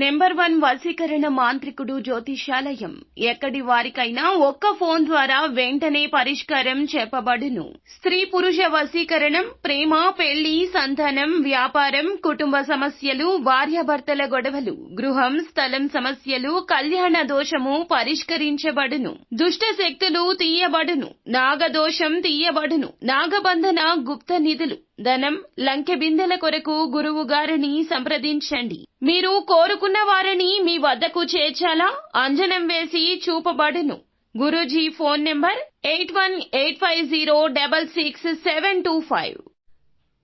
Number 1 వశీకరణ మాంత్రికుడు జ్యోతిషాలయం. ఎక్కడి వారికైనా ఒక్క ఫోన్ ద్వారా వెంటనే పరిష్కారం చెప్పబడును. స్త్రీ పురుష వశీకరణం, ప్రేమ, పెళ్లి, సంతానం, వ్యాపారం, కుటుంబ సమస్యలు, భార్యాభర్తల గొడవలు, గృహం, స్థలం సమస్యలు, కళ్యాణ దోషము పరిష్కరించబడును. దుష్ట శక్తులు తీయబడును. నాగదోషం తీయబడును. నాగబంధన, గుప్త నిధులు, ధనం, లంకె బిందెల కొరకు గురువు గారిని సంప్రదించండి. మీరు కోరుకున్న వారిని మీ వద్దకు చేర్చాలా? అంజనం వేసి చూపబడును. Guruji phone number 8185066725.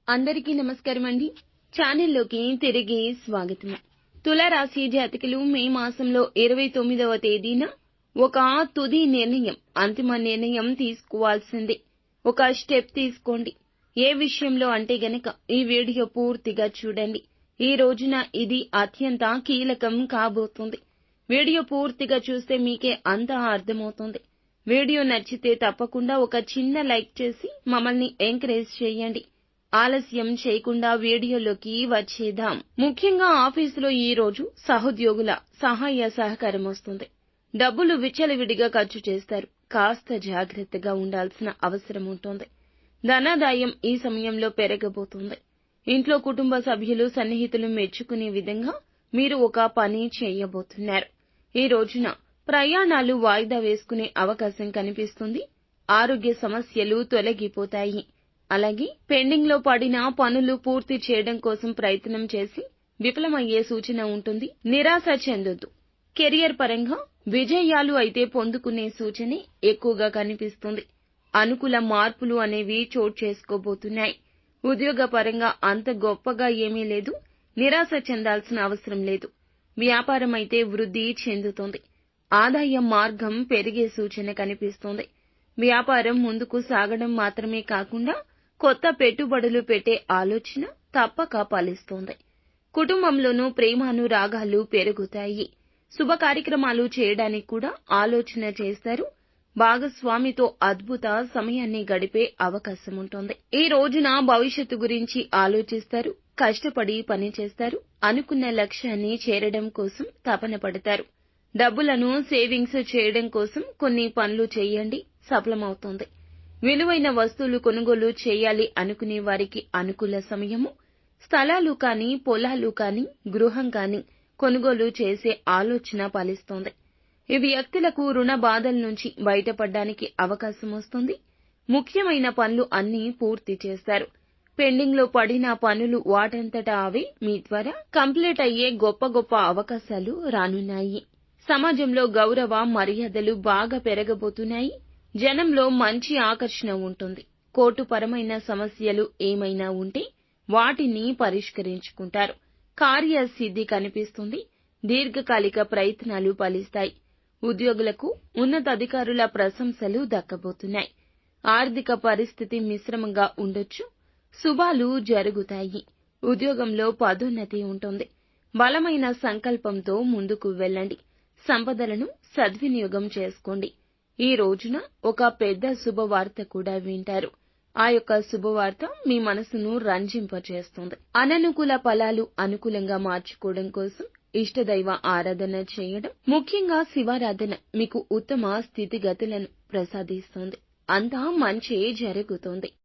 అందరికీ నమస్కారం అండి. ఛానల్లోకి తిరిగి స్వాగతం. తులారాశి జాతకులు మే మాసంలో 29వ తేదీన ఒక తుది నిర్ణయం, అంతిమ నిర్ణయం తీసుకోవాల్సిందే. ఒక స్టెప్ తీసుకోండి. ఏ విషయంలో అంటే గనక ఈ వీడియో పూర్తిగా చూడండి. ఈ రోజున ఇది అత్యంత కీలకం కాబోతుంది. వీడియో పూర్తిగా చూస్తే మీకే అంతా అర్థమవుతుంది. వీడియో నచ్చితే తప్పకుండా ఒక చిన్న లైక్ చేసి మమ్మల్ని ఎంకరేజ్ చేయండి. ఆలస్యం చేయకుండా వీడియోలోకి వచ్చేద్దాం. ముఖ్యంగా ఆఫీసులో ఈ రోజు సహోద్యోగుల సహాయ సహకారం వస్తుంది. డబ్బులు విచ్చలవిడిగా ఖర్చు చేస్తారు. కాస్త జాగ్రత్తగా ఉండాల్సిన అవసరం ఉంటుంది. ధనాదాయం ఈ సమయంలో పెరగబోతుంది. ఇంట్లో కుటుంబ సభ్యులు, సన్నిహితులు మెచ్చుకునే విధంగా మీరు ఒక పని చేయబోతున్నారు. ఈ రోజున ప్రయాణాలు వాయిదా వేసుకునే అవకాశం కనిపిస్తుంది. ఆరోగ్య సమస్యలు తొలగిపోతాయి. అలాగే పెండింగ్ లో పడిన పనులు పూర్తి చేయడం కోసం ప్రయత్నం చేసి విఫలమయ్యే సూచన ఉంటుంది. నిరాశ చెందొద్దు. కెరియర్ పరంగా విజయాలు అయితే పొందుకునే సూచనే ఎక్కువగా కనిపిస్తుంది. అనుకూల మార్పులు అనేవి చోటు చేసుకోబోతున్నాయి. ఉద్యోగ పరంగా అంత గొప్పగా ఏమీ లేదు. నిరాశ చెందాల్సిన అవసరం లేదు. వ్యాపారం అయితే వృద్ధి చెందుతుంది. ఆదాయ మార్గం పెరిగే సూచన కనిపిస్తోంది. వ్యాపారం ముందుకు సాగడం మాత్రమే కాకుండా కొత్త పెట్టుబడులు పెట్టే ఆలోచన తప్పక ఫలిస్తోంది. కుటుంబంలోనూ ప్రేమానురాగాలు పెరుగుతాయి. శుభ కార్యక్రమాలు చేయడానికి కూడా ఆలోచన చేస్తారు. భాగస్వామితో అద్భుత సమయాన్ని గడిపే అవకాశం ఉంటుంది. ఈ రోజున భవిష్యత్తు గురించి ఆలోచిస్తారు. కష్టపడి పని చేస్తారు. అనుకున్న లక్ష్యాన్ని చేరడం కోసం తపన పడతారు. డబ్బులను సేవింగ్స్ చేయడం కోసం కొన్ని పనులు చేయండి. సఫలమవుతుంది. విలువైన వస్తువులు కొనుగోలు చేయాలి అనుకునే వారికి అనుకూల సమయము. స్థలాలు కానీ, పొలాలు కానీ, గృహం కానీ కొనుగోలు చేసే ఆలోచన ఫలిస్తోంది. ఈ వ్యక్తులకు రుణ బాధల నుంచి బయటపడడానికి అవకాశం వస్తుంది. ముఖ్యమైన పనులు అన్నీ పూర్తి చేస్తారు. పెండింగ్ లో పడిన పనులు వాటంతటా అవే మీ ద్వారా కంప్లీట్ అయ్యే గొప్ప గొప్ప అవకాశాలు రానున్నాయి. సమాజంలో గౌరవ మర్యాదలు బాగా పెరగబోతున్నాయి. జనంలో మంచి ఆకర్షణ ఉంటుంది. కోర్టుపరమైన సమస్యలు ఏమైనా ఉంటే వాటిని పరిష్కరించుకుంటారు. కార్యసిద్ధి కనిపిస్తుంది. దీర్ఘకాలిక ప్రయత్నాలు ఫలిస్తాయి. ఉద్యోగులకు ఉన్నతాధికారుల ప్రశంసలు దక్కబోతున్నాయి. ఆర్థిక పరిస్థితి మిశ్రమంగా ఉండొచ్చు. శుభాలు జరుగుతాయి. ఉద్యోగంలో పదోన్నతి ఉంటుంది. బలమైన సంకల్పంతో ముందుకు వెళ్ళండి. సంపదలను సద్వినియోగం చేసుకోండి. ఈ రోజున ఒక పెద్ద శుభవార్త కూడా వింటారు. ఆ యొక్క శుభవార్త మీ మనసును రంజింపచేస్తుంది. అననుకూల ఫలాలు అనుకూలంగా మార్చుకోవడం కోసం ఇష్టదైవ ఆరాధన చేయడం, ముఖ్యంగా శివారాధన మీకు ఉత్తమ స్థితిగతులను ప్రసాదిస్తుంది. అంతా మంచే జరుగుతుంది.